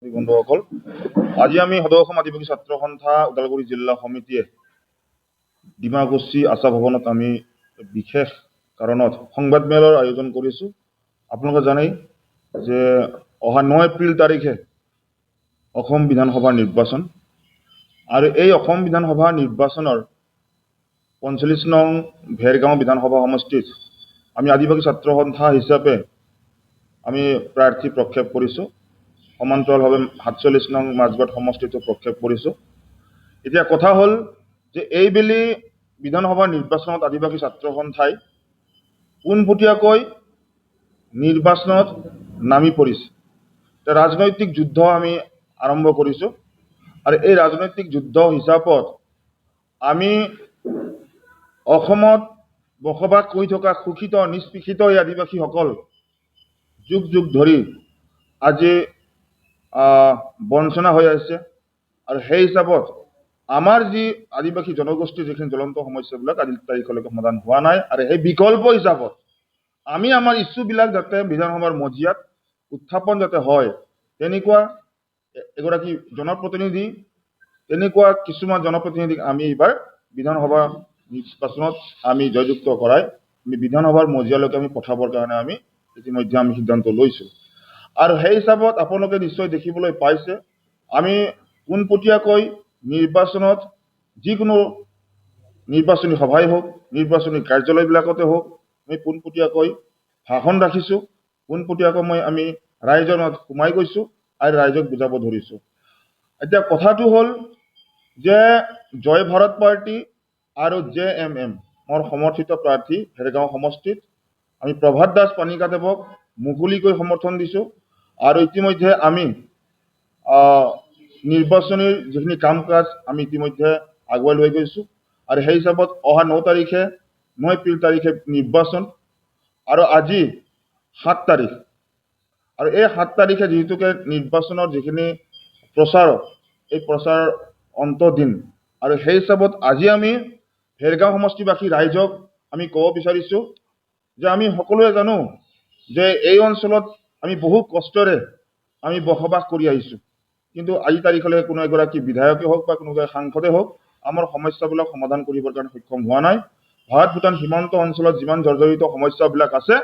বন্ধুসকল, আজি আমি সদৌ অসম আদিবাসী ছাত্ৰ সন্থা ওদালগুৰি জিলা সমিতিয়ে ডিমাকুছী আশা ভৱনত আমি বিশেষ কাৰণত সংবাদমেলৰ আয়োজন কৰিছোঁ। আপোনালোকে জানেই যে অহা 9 এপ্ৰিল তাৰিখে অসম বিধানসভাৰ নিৰ্বাচন, আৰু এই অসম বিধানসভা নিৰ্বাচনৰ 45 নং ভেৰগাঁও বিধানসভা সমষ্টিত আমি আদিবাসী ছাত্ৰ সন্থা হিচাপে আমি প্ৰাৰ্থী প্ৰক্ষেপ কৰিছোঁ। সমান্তৰালভাৱে 47 নং মাজবাট সমষ্টিটো প্ৰক্ষেপ কৰিছোঁ। এতিয়া কথা হ'ল যে এইবেলি বিধানসভা নিৰ্বাচনত আদিবাসী ছাত্ৰ সন্থাই পোনপটীয়াকৈ নিৰ্বাচনত নামি পৰিছে। ৰাজনৈতিক যুদ্ধ আমি আৰম্ভ কৰিছোঁ, আৰু এই ৰাজনৈতিক যুদ্ধ হিচাপত আমি অসমত বসবাস কৰি থকা শোষিত নিষ্পেষিত এই আদিবাসীসকল যুগ যুগ ধৰি আজি বঞ্চনা হৈ আছে, আৰু সেই হিচাপত আমাৰ যি আদিবাসী জনগোষ্ঠীৰ যিখিনি জ্বলন্ত সমস্যাবিলাক আজিৰ তাৰিখলৈকে সমাধান হোৱা নাই, আৰু সেই বিকল্প হিচাপত আমি আমাৰ ইছ্যুবিলাক যাতে বিধানসভাৰ মজিয়াত উত্থাপন যাতে হয়, তেনেকুৱা এগৰাকী জনপ্ৰতিনিধি, তেনেকুৱা কিছুমান জনপ্ৰতিনিধিক আমি এইবাৰ বিধানসভা নিৰ্বাচনত আমি জয়যুক্ত কৰাই আমি বিধানসভাৰ মজিয়ালৈকে আমি পঠাবৰ কাৰণে আমি ইতিমধ্যে আমি সিদ্ধান্ত লৈছোঁ। আৰু সেই হিচাপত আপোনালোকে নিশ্চয় দেখিবলৈ পাইছে, আমি পোনপটীয়াকৈ নিৰ্বাচনত যিকোনো নিৰ্বাচনী সভাই হওক, নিৰ্বাচনী কাৰ্যালয়বিলাকতে হওক, আমি পোনপটীয়াকৈ ভাষণ ৰাখিছোঁ, পোনপটীয়াকৈ আমি ৰাইজৰ মাজত সোমাই গৈছোঁ আৰু ৰাইজক বুজাব ধৰিছোঁ। এতিয়া কথাটো হ'ল যে জয় ভাৰত পাৰ্টি আৰু JMM মোৰ সমৰ্থিত প্ৰাৰ্থী ভেৰগাঁও সমষ্টিত আমি প্ৰভাত দাস পানিকাদেৱক মুকলিকৈ সমৰ্থন দিছোঁ, আৰু ইতিমধ্যে আমি নিৰ্বাচনীৰ যিখিনি কাম কাজ আমি ইতিমধ্যে আগুৱাই লৈ গৈছোঁ, আৰু সেই হিচাপত অহা 9 এপ্ৰিল তাৰিখে নিৰ্বাচন, আৰু আজি 7 তাৰিখ, আৰু এই 7 তাৰিখে যিহেতুকে নিৰ্বাচনৰ যিখিনি প্ৰচাৰ, এই প্ৰচাৰৰ অন্ত দিন, আৰু সেই হিচাপত আজি আমি ভেৰগাঁও সমষ্টিবাসী ৰাইজক আমি ক'ব বিচাৰিছোঁ যে আমি সকলোৱে জানো যে এই অঞ্চলত আমি বহু কষ্টৰে আমি বসবাস কৰি আহিছোঁ, কিন্তু আজি তাৰিখলৈকে কোনো এগৰাকী বিধায়কে হওক বা কোনোবা সাংসদে হওক আমাৰ সমস্যাবিলাক সমাধান কৰিবৰ কাৰণে সক্ষম হোৱা নাই। ভাৰত ভূটান সীমান্ত অঞ্চলত যিমান জৰ্জৰিত সমস্যাবিলাক আছে,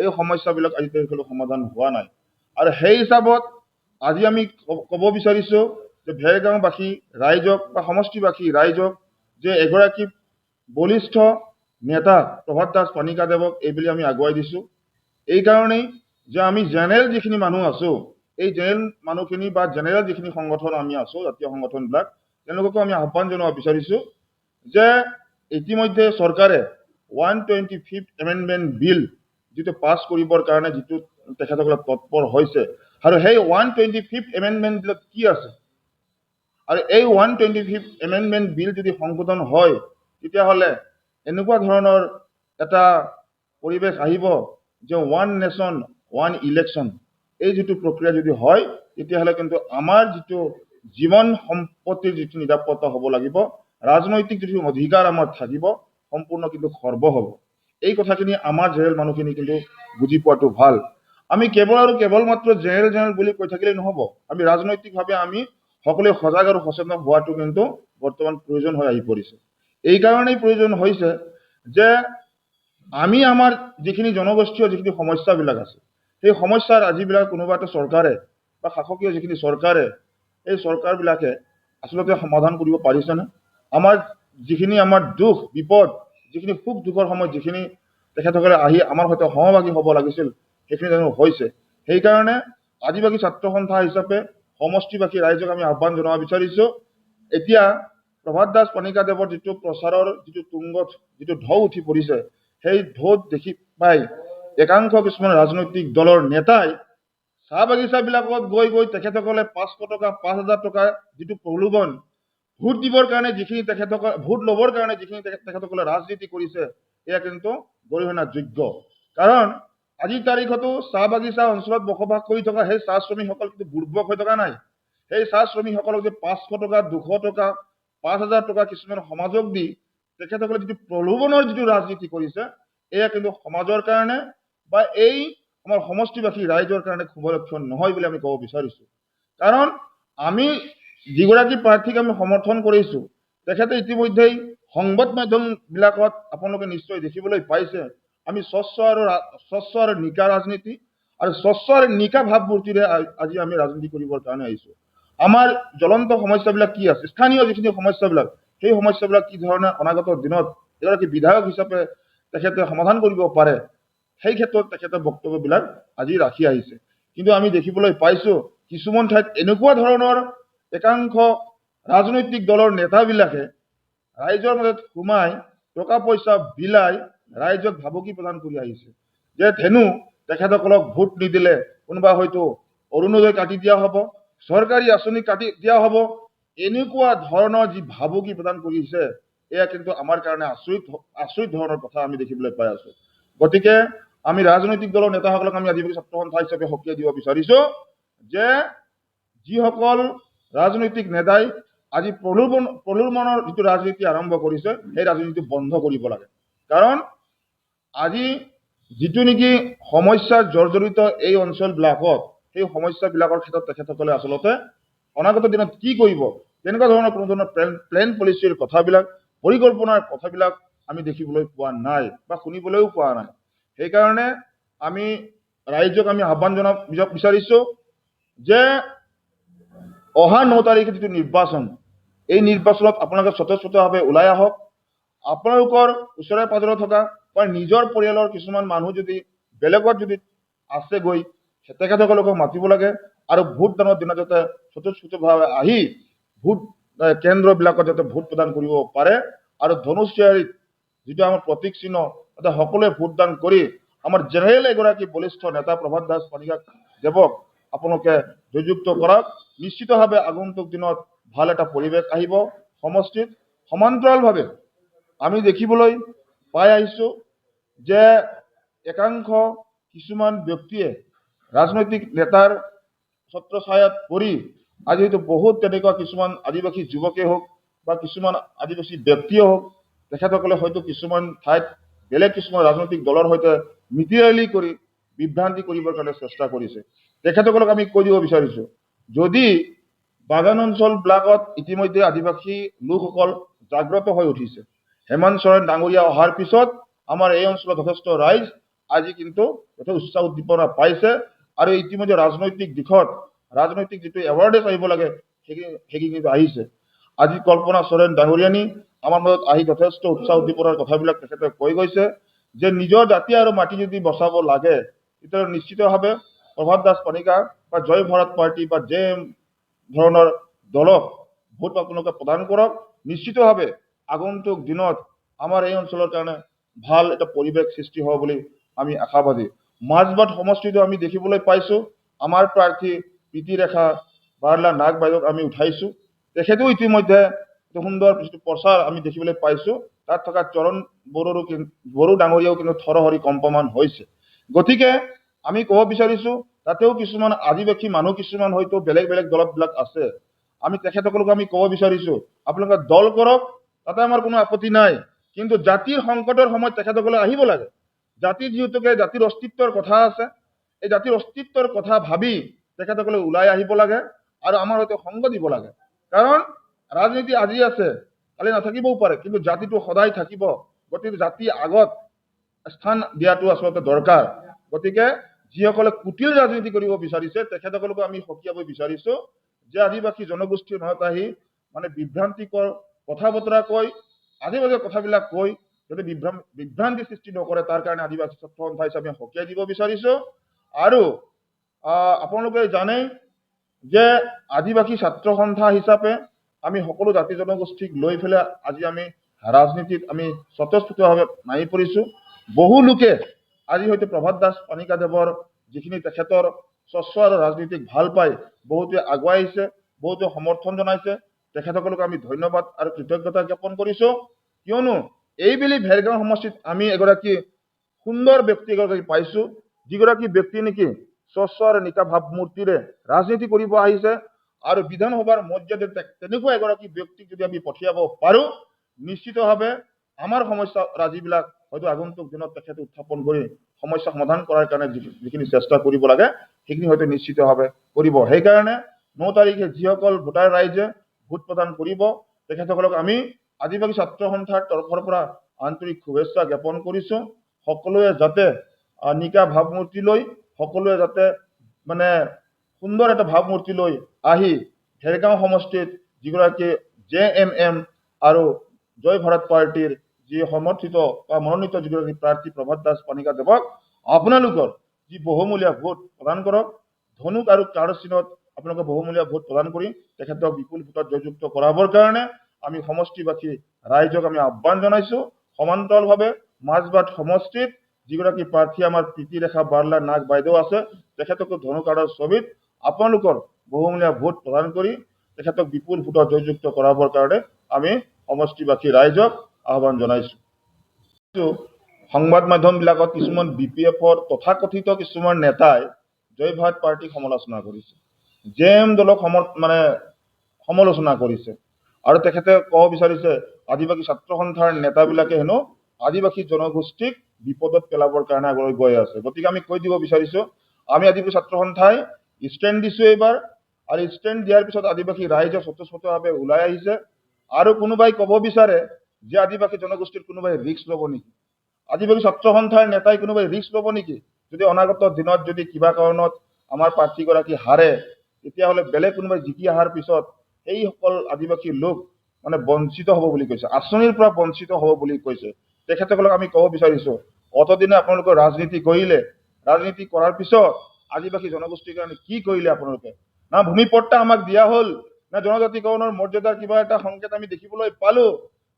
এই সমস্যাবিলাক আজি তাৰিখলৈ সমাধান হোৱা নাই। আৰু সেই হিচাপত আজি আমি ক'ব বিচাৰিছোঁ যে ভেৰগাঁওবাসী ৰাইজক বা সমষ্টিবাসী ৰাইজক যে এগৰাকী বলিষ্ঠ নেতা প্ৰভাত দাস পানিকাদেৱক এইবুলি আমি আগুৱাই দিছোঁ। এইকাৰণেই যে আমি জেনেৰেল যিখিনি মানুহ আছোঁ, এই জেনেৰেল মানুহখিনি বা জেনেৰেল যিখিনি সংগঠন আমি আছোঁ, জাতীয় সংগঠনবিলাক, তেওঁলোককো আমি আহ্বান জনাব বিচাৰিছোঁ যে ইতিমধ্যে চৰকাৰে 125th এমেণ্ডমেণ্ট বিল যিটো পাছ কৰিবৰ কাৰণে যিটো তেখেতসকলে তৎপৰ হৈছে, আৰু সেই 125th এমেণ্ডমেণ্ট বিলত কি আছে, আৰু এই 125th এমেণ্ডমেণ্ট বিল যদি সংশোধন হয়, তেতিয়াহ'লে এনেকুৱা ধৰণৰ এটা পৰিৱেশ আহিব যে ওৱান নেশ্যন ওৱান ইলেকশ্যন, এই যিটো প্ৰক্ৰিয়া যদি হয়, তেতিয়াহ'লে কিন্তু আমাৰ যিটো জীৱন সম্পত্তিৰ যিটো নিৰাপত্তা হ'ব লাগিব, ৰাজনৈতিক যিটো অধিকাৰ আমাৰ থাকিব, সম্পূৰ্ণ কিন্তু খৰ্ব হ'ব। এই কথাখিনি আমাৰ জেনেৰেল মানুহখিনি কিন্তু বুজি পোৱাটো ভাল। আমি কেৱল মাত্ৰ জেনেৰেল বুলি কৈ থাকিলে নহ'ব, আমি ৰাজনৈতিকভাৱে আমি সকলোৱে সজাগ আৰু সচেতন হোৱাটো কিন্তু বৰ্তমান প্ৰয়োজন হৈ আহি পৰিছে। এইকাৰণেই প্ৰয়োজন হৈছে যে আমি আমাৰ যিখিনি জনগোষ্ঠীয় যিখিনি সমস্যাবিলাক আছে, সেই সমস্যাৰ আজিবিলাক কোনোবা এটা চৰকাৰে বা শাসকীয় যিখিনি চৰকাৰে, এই চৰকাৰবিলাকে আচলতে সমাধান কৰিব পাৰিছেনে? আমাৰ যিখিনি আমাৰ দুখ বিপদ, যিখিনি সুখ দুখৰ সময়ত যিখিনি তেখেতসকলে আহি আমাৰ সৈতে সহভাগী হ'ব লাগিছিল, সেইখিনি জানো হৈছে? সেইকাৰণে আদিবাসী ছাত্ৰ সন্থা হিচাপে সমষ্টিবাসী ৰাইজক আমি আহ্বান জনাব বিচাৰিছোঁ, এতিয়া প্ৰভাত দাস পানিকাদেৱৰ যিটো প্ৰচাৰৰ যিটো তুংগত যিটো ঢৌ উঠি পৰিছে, সেই ঢৌত দেখি পাই একাংশ কিছুমান ৰাজনৈতিক দলৰ নেতাই চাহ বাগিচাবিলাকত গৈ তেখেতসকলে 500 টকা 5,000 টকা যিটো প্ৰলোভন, ভোট দিবৰ কাৰণে যিখিনি তেখেতসকলে ভোট ল'বৰ কাৰণে যিখিনি তেখেতসকলে ৰাজনীতি কৰিছে, এয়া কিন্তু গৰিহণাৰ যোগ্য। কাৰণ আজিৰ তাৰিখতো চাহ বাগিচা অঞ্চলত বসবাস কৰি থকা সেই চাহ শ্ৰমিকসকল কিন্তু বুৰ্বক হৈ থকা নাই। সেই চাহ শ্ৰমিকসকলক যে 500 টকা 200 টকা 5,000 টকা কিছুমান সমাজক দি তেখেতসকলে যিটো প্ৰলোভনৰ যিটো ৰাজনীতি কৰিছে, এয়া কিন্তু সমাজৰ কাৰণে বা এই আমাৰ সমষ্টিবাসী ৰাইজৰ কাৰণে শুভ লক্ষণ নহয় বুলি আমি ক'ব বিচাৰিছোঁ। কাৰণ আমি যিগৰাকী প্ৰাৰ্থীক আমি সমৰ্থন কৰিছোঁ তেখেতে ইতিমধ্যেই সংবাদ মাধ্যমবিলাকত আপোনালোকে নিশ্চয় দেখিবলৈ পাইছে আমি স্বচ্ছ আৰু নিকা ৰাজনীতি আৰু স্বচ্ছ আৰু নিকা ভাৱমূৰ্তিৰে আজি আমি ৰাজনীতি কৰিবৰ কাৰণে আহিছোঁ। আমাৰ জ্বলন্ত সমস্যাবিলাক কি আছে, স্থানীয় যিখিনি সমস্যাবিলাক, সেই সমস্যাবিলাক কি ধৰণে অনাগত দিনত এগৰাকী বিধায়ক হিচাপে তেখেতে সমাধান কৰিব পাৰে, সেই ক্ষেত্ৰত তেখেতে বক্তব্যবিলাক আজি ৰাখি আহিছে। কিন্তু আমি দেখিবলৈ পাইছোঁ কিছুমান ঠাইত এনেকুৱা ধৰণৰ একাংশ ৰাজনৈতিক দলৰ নেতাবিলাকে ৰাইজৰ মাজত সোমাই টকা পইচা বিলাই ৰাইজক ভাবুকি প্ৰদান কৰি আহিছে যে ধেনু তেখেতসকলক ভোট নিদিলে কোনোবা হয়তো অৰুণোদয় কাটি দিয়া হ'ব, চৰকাৰী আঁচনি কাটি দিয়া হ'ব, এনেকুৱা ধৰণৰ যি ভাবুকি প্ৰদান কৰিছে এয়া কিন্তু আমাৰ কাৰণে আচৰিত ধৰণৰ কথা আমি দেখিবলৈ পাই আছো। গতিকে আমি ৰাজনৈতিক দলৰ নেতাসকলক আমি আদিবাসী ছাত্ৰ সন্থা হিচাপে সকীয়াই দিব বিচাৰিছো যে যিসকল ৰাজনৈতিক নেতাই আজি প্ৰলোভনৰ যিটো ৰাজনীতি আৰম্ভ কৰিছে সেই ৰাজনীতি বন্ধ কৰিব লাগে। কাৰণ আজি যিটো নেকি সমস্যা জৰ্জৰিত এই অঞ্চলবিলাকত সেই সমস্যাবিলাকৰ ক্ষেত্ৰত তেখেতসকলে আচলতে অনাগত দিনত কি কৰিব তেনেকুৱা ধৰণৰ কোনো ধৰণৰ প্লেন পলিচিৰ কথাবিলাক, পৰিকল্পনাৰ কথাবিলাক আমি দেখিবলৈ পোৱা নাই বা শুনিবলৈও পোৱা নাই। সেইকাৰণে আমি ৰাইজক আমি আহ্বান জনাব বিচাৰিছো যে অহা 9 তাৰিখে যিটো নিৰ্বাচন, এই নিৰ্বাচনত আপোনালোকে স্বতঃস্ফূৰ্তভাৱে ওলাই আহক। আপোনালোকৰ ওচৰে পাজৰে থকা বা নিজৰ পৰিয়ালৰ কিছুমান মানুহ যদি বেলেগত যদি আছে গৈ তেখেতসকলক মাতিব লাগে আৰু ভোটদানৰ দিনা যাতে স্বতঃস্ফূৰ্তভাৱে আহি ভোট কেন্দ্ৰবিলাকত যাতে ভোট প্ৰদান কৰিব পাৰে আৰু ধনুচিয়াৰীত যিটো আমাৰ প্ৰতীক চিহ্ন তাতে সকলোৱে ভোটদান কৰি আমাৰ জেনেৰেল এগৰাকী বলিষ্ঠ নেতা প্ৰভাত দাস পানিকা দেৱক আপোনালোকে জয়যুক্ত কৰক। নিশ্চিতভাৱে আগন্তুক দিনত ভাল এটা পৰিৱেশ আহিব সমষ্টিত। সমান্তৰালভাৱে আমি দেখিবলৈ পাই আহিছোঁ যে একাংশ কিছুমান ব্যক্তিয়ে ৰাজনৈতিক নেতাৰ ছত্ৰছায়াত পৰি আজি হয়তো বহুত তেনেকুৱা কিছুমান আদিবাসী যুৱকে হওক বা কিছুমান আদিবাসী ব্যক্তিয়ে হওক তেখেতসকলে হয়তো কিছুমান ঠাইত বেলেগ কিছুমান ৰাজনৈতিক দলৰ সৈতে মিতিৰালি কৰি বিভ্ৰান্তি কৰিবৰ কাৰণে চেষ্টা কৰিছে। তেখেতসকলক আমি কৈ দিব বিচাৰিছোঁ যদি বাগান অঞ্চলবিলাকত ইতিমধ্যে আদিবাসী লোকসকল জাগ্ৰত হৈ উঠিছে, হেমন্ত সোৰেন ডাঙৰীয়া অহাৰ পিছত আমাৰ এই অঞ্চলত যথেষ্ট ৰাইজ আজি কিন্তু যথেষ্ট উৎসাহ উদ্দীপনা পাইছে আৰু ইতিমধ্যে ৰাজনৈতিক দিশত ৰাজনৈতিক যিটো এৱাৰনেছ আহিব লাগে সেইখিনি কিন্তু আহিছে। আজি কল্পনা সোৰেন ডাঙৰীয়ানী আমাৰ মাজত আহি যথেষ্ট উৎসাহ উদ্দীপনাৰ কথাবিলাক তেখেতে কৈ গৈছে যে নিজৰ জাতি আৰু মাটি যদি বচাব লাগে তেতিয়াহ'লে নিশ্চিতভাৱে প্ৰভাত দাস পানিকা বা জয় ভাৰত পাৰ্টি বা যে ধৰণৰ দলক ভোট আপোনালোকে প্ৰদান কৰক। নিশ্চিতভাৱে আগন্তুক দিনত আমাৰ এই অঞ্চলৰ কাৰণে ভাল এটা পৰিৱেশ সৃষ্টি হ'ব বুলি আমি আশাবাদী। মাজবাট সমষ্টিটো আমি দেখিবলৈ পাইছোঁ আমাৰ প্ৰাৰ্থী প্ৰীতি ৰেখা বাৰ্লা নাগ বাইদেউক আমি উঠাইছোঁ। তেখেতেও ইতিমধ্যে সুন্দৰ যিটো প্ৰচাৰ আমি দেখিবলৈ পাইছোঁ, তাত থকা চৰণ বড়ো ডাঙৰীয়াও কিন্তু থৰহৰি কম্পমান হৈছে। গতিকে আমি ক'ব বিচাৰিছোঁ তাতেও কিছুমান আদিবাসী মানুহ কিছুমান হয়তো বেলেগ বেলেগ দলবিলাক আছে, আমি তেখেতসকলক আমি ক'ব বিচাৰিছোঁ আপোনালোকে দল কৰক, তাতে আমাৰ কোনো আপত্তি নাই, কিন্তু জাতিৰ সংকটৰ সময়ত তেখেতসকলে আহিব লাগে। জাতিৰ যিহেতুকে জাতিৰ অস্তিত্বৰ কথা আছে, এই জাতিৰ অস্তিত্বৰ কথা ভাবি তেখেতসকলে ওলাই আহিব লাগে আৰু আমাৰ হয়তো সংগ দিব লাগে। কাৰণ ৰাজনীতি আজি আছে কালি নাথাকিবও পাৰে, কিন্তু জাতিটো সদায় থাকিব। গতিকে জাতি আগত স্থান দিয়াটো আচলতে দৰকাৰ। গতিকে যিসকলে কুটিল ৰাজনীতি কৰিব বিচাৰিছে তেখেতসকলকো আমি সকীয়াব বিচাৰিছোঁ যে আদিবাসী জনগোষ্ঠীৰ মাজত আহি মানে বিভ্ৰান্তিকৰ কথা বতৰা কৈ আদিবাসী কথাবিলাক কৈ যাতে বিভ্ৰান্তি সৃষ্টি নকৰে তাৰ কাৰণে আদিবাসী ছাত্ৰ সন্থা হিচাপে সকীয়াই দিব বিচাৰিছোঁ। আৰু আপোনালোকে জানে যে আদিবাসী ছাত্ৰ সন্থা হিচাপে আমি সকলো জাতি জনগোষ্ঠীক লৈ পেলাই আজি আমি ৰাজনীতিত আমি স্বতঃস্ফূৰ্তভাৱে নামি পৰিছোঁ। বহু লোকে আজি হয়তো প্ৰভাত দাস পানিকা দেৱৰ যিখিনি তেখেতৰ স্বচ্ছ আৰু ৰাজনীতিক ভাল পায় বহুতে আগুৱাই আহিছে, বহুতে সমৰ্থন জনাইছে। তেখেতসকলক আমি ধন্যবাদ আৰু কৃতজ্ঞতা জ্ঞাপন কৰিছোঁ, কিয়নো এইবেলি ভেৰগাঁও সমষ্টিত আমি এগৰাকী সুন্দৰ ব্যক্তি এগৰাকী পাইছোঁ যিগৰাকী ব্যক্তি নেকি স্বচ্ছ আৰু নিকা ভাৱমূৰ্তিৰে ৰাজনীতি কৰিব আহিছে আৰু বিধানসভাৰ মৰ্যাদাত তেনেকুৱা এগৰাকী ব্যক্তিক যদি আমি পঠিয়াব পাৰোঁ নিশ্চিতভাৱে আমাৰ সমস্যা ৰাজিবিলাক হয়তো আগন্তুক দিনত তেখেতে উত্থাপন কৰি সমস্যা সমাধান কৰাৰ কাৰণে যিখিনি চেষ্টা কৰিব লাগে সেইখিনি হয়তো নিশ্চিতভাৱে কৰিব। সেইকাৰণে 9 তাৰিখে যিসকল ভোটাৰ ৰাইজে ভোট প্ৰদান কৰিব তেখেতসকলক আমি আদিবাসী ছাত্ৰ সন্থাৰ তৰফৰ পৰা আন্তৰিক শুভেচ্ছা জ্ঞাপন কৰিছোঁ। সকলোৱে যাতে নিকা ভাৱমূৰ্তি লৈ সকলোৱে যাতে মানে সুন্দৰ এটা ভাৱমূৰ্তি লৈ আহি ঢেৰগাঁও সমষ্টিত যিগৰাকী JMM আৰু জয় ভাৰত পাৰ্টিৰ যি সমৰ্থিত বা মনোনীত যিগৰাকী প্ৰাৰ্থী প্ৰভাত দাস পানিকা দেৱক আপোনালোকৰ যি বহুমূলীয়া ভোট প্ৰদান কৰক। ধনুক আৰু কাঁড়ৰ চিহ্নত আপোনালোকে বহুমূলীয়া ভোট প্ৰদান কৰি তেখেতক বিপুল ভোটত জয়যুক্ত কৰাবৰ কাৰণে আমি সমষ্টিবাসী ৰাইজক আমি আহ্বান জনাইছোঁ। সমান্তৰালভাৱে মাজবাট সমষ্টিত যিগৰাকী প্ৰাৰ্থী আমাৰ প্ৰীতিৰেখা বাৰ্লা নাগ বাইদেউ আছে তেখেতকো ধনুক কাঁড়ৰ ছবিত আপোনালোকৰ বহুমূলীয়া ভোট প্ৰদান কৰি তেখেতক বিপুল ভোটত জয়যুক্ত কৰাবৰ কাৰণে আমি সমষ্টিবাসী ৰাইজক আহ্বান জনাইছোঁ। সংবাদ মাধ্যমবিলাকত কিছুমান BPFৰ তথাকথিত কিছুমান নেতাই জয় ভাৰত পাৰ্টিক সমালোচনা কৰিছে, JM দলক সমালোচনা কৰিছে আৰু তেখেতে ক'ব বিচাৰিছে আদিবাসী ছাত্ৰ সন্থাৰ নেতাবিলাকে হেনো আদিবাসী জনগোষ্ঠীক বিপদত পেলাবৰ কাৰণে আগলৈ গৈ আছে। গতিকে আমি কৈ দিব বিচাৰিছোঁ আমি আদিবাসী ছাত্ৰ সন্থাই ষ্টেণ্ড দিছোঁ এইবাৰ, আৰু ষ্টেণ্ড দিয়াৰ পিছত আদিবাসী ৰাইজে স্বতঃস্ফূৰ্তভাৱে ওলাই আহিছে। আৰু কোনোবাই ক'ব বিচাৰে যে আদিবাসী জনগোষ্ঠীৰ কোনোবাই ৰিস্ক ল'ব নেকি, আদিবাসী ছাত্ৰ সন্থাৰ নেতাই কোনোবাই ৰিস্ক ল'ব নেকি? যদি অনাগত দিনত যদি কিবা কাৰণত আমাৰ প্ৰাৰ্থীগৰাকী হাৰে তেতিয়াহ'লে বেলেগ কোনোবাই জিকি অহাৰ পিছত এইসকল আদিবাসী লোক বঞ্চিত হ'ব বুলি কৈছে, আঁচনিৰ পৰা বঞ্চিত হ'ব বুলি কৈছে। তেখেতসকলক আমি ক'ব বিচাৰিছোঁ অতদিনে আপোনালোকে ৰাজনীতি কৰিলে, ৰাজনীতি কৰাৰ পিছত আদিবাসী জনগোষ্ঠীৰ কাৰণে কি কৰিলে আপোনালোকে? না ভূমিপট্টা আমাক দিয়া হ'ল, না জনজাতিকৰণৰ মৰ্যাদাৰ কিবা এটা সংকেত আমি দেখিবলৈ পালোঁ,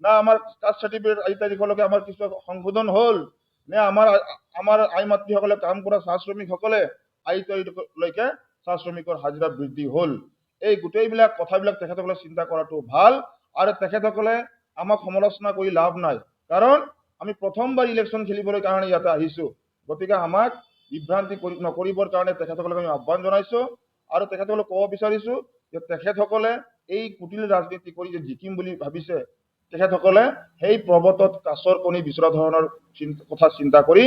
না আমাৰ কাষ্ট চাৰ্টিফিকেট আজি তাৰিখলৈকে আমাৰ কিছু সংশোধন হ'ল, নে আমাৰ আই মাতৃসকলে কাম কৰা চাহ শ্ৰমিকসকলে আজি তাৰিখলৈকে চাহ শ্ৰমিকৰ হাজিৰা বৃদ্ধি হ'ল। এই গোটেইবিলাক কথাবিলাক তেখেতসকলে চিন্তা কৰাটো ভাল, আৰু তেখেতসকলে আমাক সমালোচনা কৰি লাভ নাই, কাৰণ আমি প্ৰথমবাৰ ইলেকশ্যন খেলিবলৈ কাৰণে ইয়াতে আহিছোঁ। গতিকে আমাক বিভ্ৰান্তি নকৰিবৰ কাৰণে তেখেতসকলক আমি আহ্বান জনাইছোঁ আৰু তেখেতসকলক ক'ব বিচাৰিছোঁ যে তেখেতসকলে এই কুটিল ৰাজনীতি কৰি যে জিকিম বুলি ভাবিছে, তেখেতসকলে সেই পৰ্বতত কাছৰ কণী বিচৰা ধৰণৰ কথা চিন্তা কৰি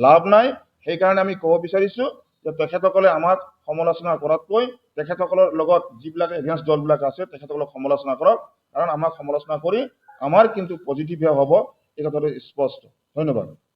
লাভ নাই। সেইকাৰণে আমি ক'ব বিচাৰিছোঁ যে তেখেতসকলে আমাক সমালোচনা কৰাতকৈ তেখেতসকলৰ লগত যিবিলাক এগেইনষ্ট দলবিলাক আছে তেখেতসকলক সমালোচনা কৰক, কাৰণ আমাক সমালোচনা কৰি আমাৰ কিন্তু পজিটিভহে হ'ব, এই কথাটো স্পষ্ট। ধন্যবাদ।